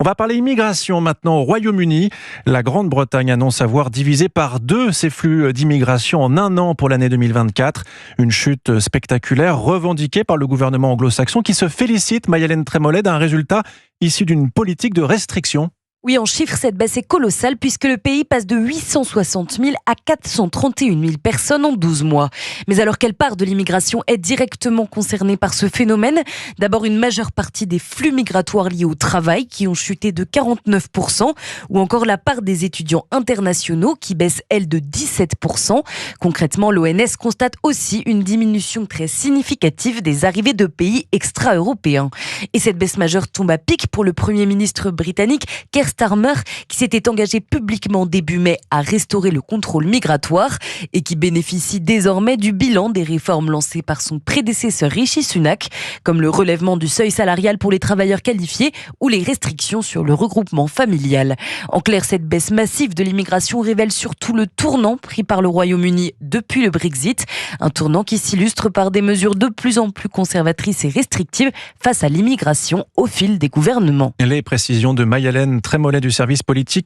On va parler immigration maintenant au Royaume-Uni. La Grande-Bretagne annonce avoir divisé par 2 ses flux d'immigration en un an pour l'année 2024. Une chute spectaculaire revendiquée par le gouvernement anglo-saxon qui se félicite, Mayalène Trémollet, d'un résultat issu d'une politique de restriction. Oui, en chiffres, cette baisse est colossale puisque le pays passe de 860 000 à 431 000 personnes en 12 mois. Mais alors, quelle part de l'immigration est directement concernée par ce phénomène ? D'abord, une majeure partie des flux migratoires liés au travail qui ont chuté de 49%, ou encore la part des étudiants internationaux qui baisse, elle, de 17%. Concrètement, l'ONS constate aussi une diminution très significative des arrivées de pays extra-européens. Et cette baisse majeure tombe à pic pour le Premier ministre britannique, Keir Starmer, qui s'était engagé publiquement début mai à restaurer le contrôle migratoire et qui bénéficie désormais du bilan des réformes lancées par son prédécesseur Rishi Sunak, comme le relèvement du seuil salarial pour les travailleurs qualifiés ou les restrictions sur le regroupement familial. En clair, cette baisse massive de l'immigration révèle surtout le tournant pris par le Royaume-Uni depuis le Brexit, un tournant qui s'illustre par des mesures de plus en plus conservatrices et restrictives face à l'immigration au fil des gouvernements. Les précisions de Mayalène Trémollet du service politique